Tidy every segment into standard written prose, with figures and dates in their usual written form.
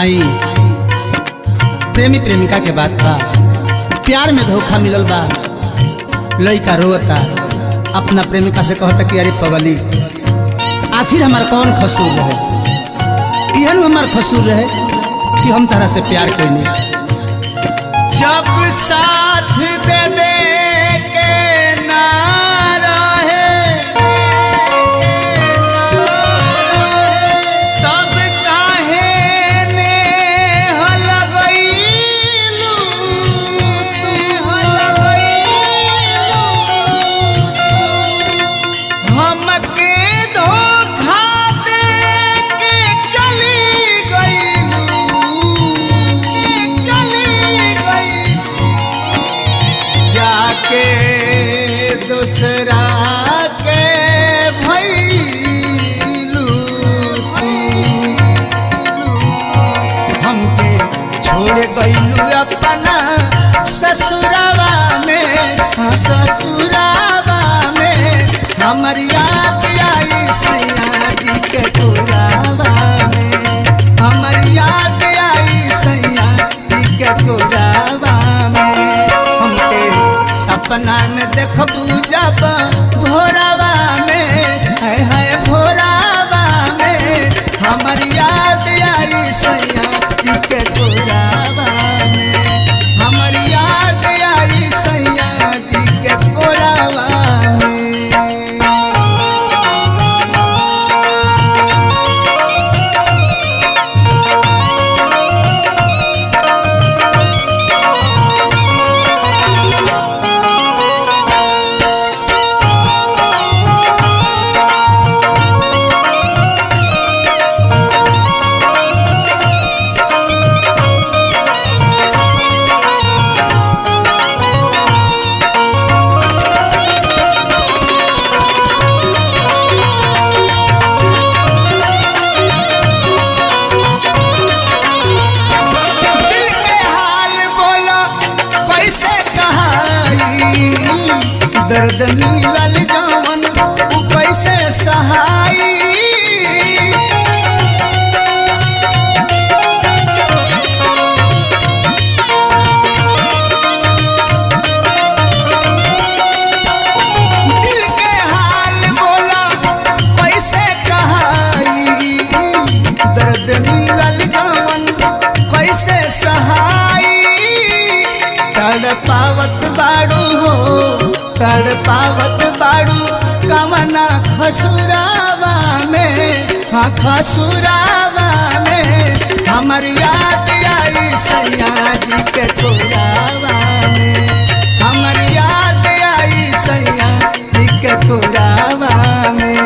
आई प्रेमी प्रेमिका के बात बा, प्यार में धोखा मिलल बा। लड़का रोता अपना प्रेमिका से कहता कि अरे पगली, आखिर हमार कौन कसूर रहे? यह हमार कसूर रहे कि हम तारा से प्यार कैनी। जब साथ देवे के ना रहे तब काहे नेह लगैलू हमके धोखा दे के चली गई जाके दूसरा के भइलू हमके छोड़ गइलू अपना ससुरावा में। ससुरावा में हमर याद आई सैया जी के कोरावा में। हमर याद आई सैया जी के कोरावा में। हमके सपना में देखबू जब भोरावा में, है भोरावा में हमर याद आई सैया जी के कोरावा में। हमर याद आई सैया जी के कोरावा में। दर्द मिलल जवन उ कैसे सहाई। दिल के हाल बोला कैसे कहाई। दर्द मिलल जवन कैसे सहाई। तड़पावत बाड़ू हो तड़पावत बाड़ू कवना खसुरावा में। हाँ खसुरावा में हमर याद आई सैया जी के कोरावा में। हमर याद आई सैया जी के कोरावा में।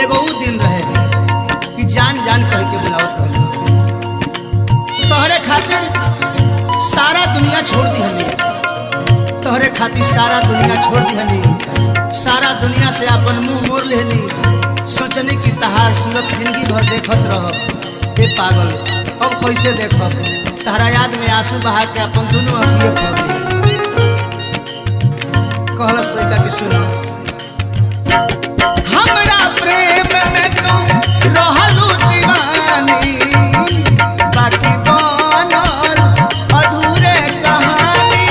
एगो उ दिन रहे कि जान जान कह के बुलावत रहे। तोहरे खातिर सारा दुनिया छोड़ दी हनी। तोहरे खातिर सारा दुनिया छोड़ दी हनी। सारा दुनिया से अपन मुंह मोड़ लेनी। सोचनी कि तहार सूरत जिंदगी भर देखत रह। ए पागल, अब कैसे देखब? तहरा याद में आंसू बहा के अपन दोनों अखिए फोड़ ली। कहलस लड़का के सुनो हमरा प्रेम में तू रहलू दीवानी बाकी बनल अधूरे कहानी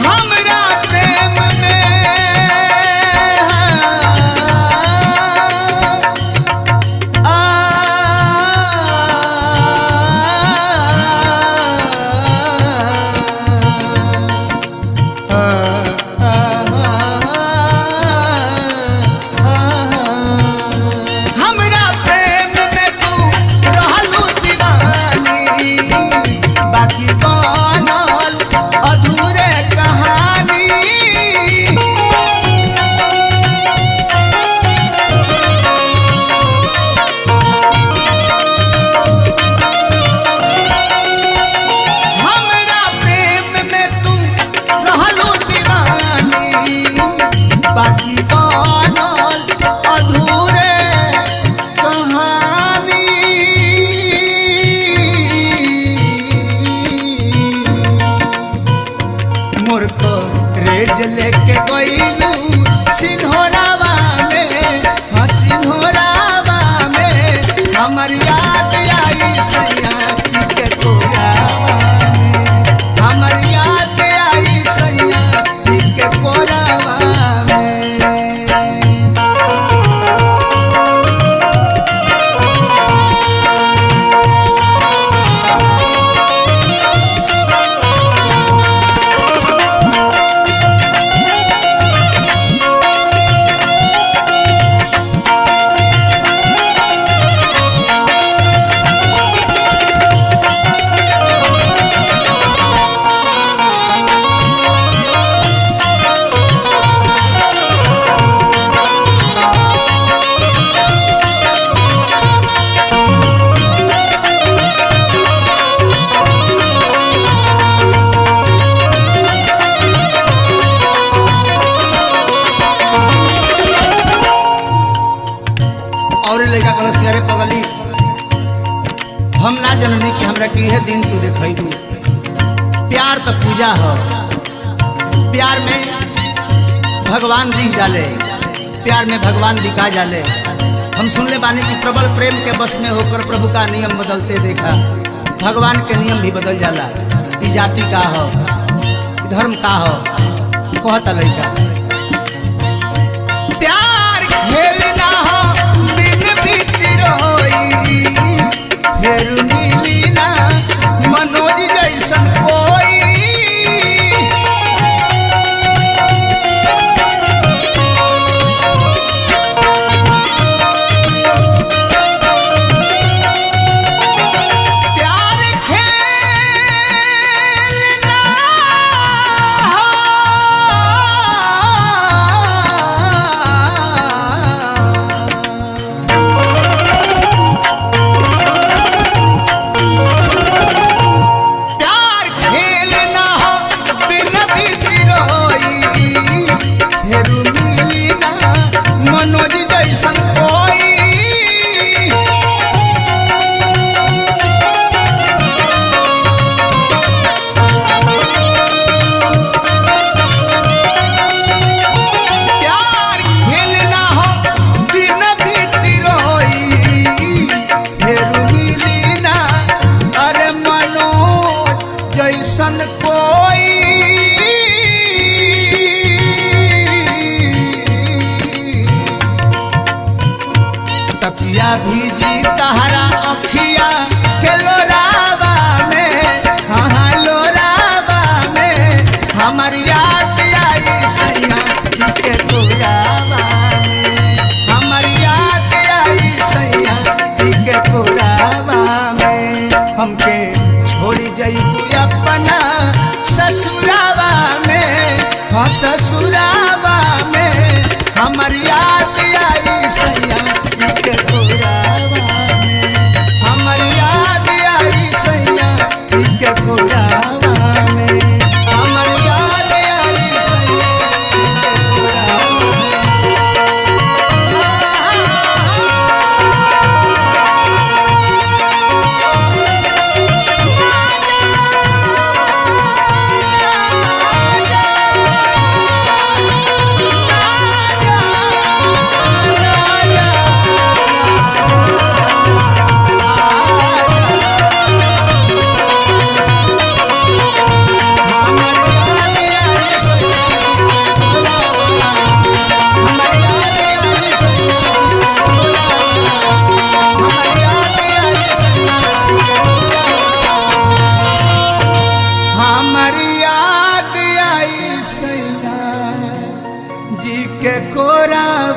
हमरा प्रेम में हमरा प्रेम में तू रहलू दीवानी बाकी बनल अधूरे कहानी हमरा प्रेम में तू रहलू दीवानी बाकी बनल अधूरे कहानी मोर को रेज लेके गइलू सिन्होरावा में हाँ सिन्होरावा में हमर याद आई सैया के कोरावा में हमर याद आई सैया के कोरावा में और लड़का कलश के अरे पगली हम ना जननी कि हमरा के यह दिन तू देखैबू प्यार तो पूजा हो प्यार में भगवान दिख जाले प्यार में भगवान दिखा जाले हम सुनले बानी कि प्रबल प्रेम के बस में होकर प्रभु का नियम बदलते देखा भगवान के नियम भी बदल जाला ई जाति का हो धर्म का हो कहता लड़का प्यार खेल ना हो दिन बीत रोई फिर मिली ना मनोज जैसन कोई प्यार खेल ना हो भीजी तहरा अखिया के लोरावा में हाँ लोरावा में हमर याद आई सैया के कोरावा में हमर याद आई सैया के कोरावा में हमके छोड़ी जइबू अपना ससुरावा में हाँ ससुरावा में हमर याद आई सैया के कोरावा में हमर याद आई सैया के कोरावा में हमर याद आई सैया के कोरावा तोहरा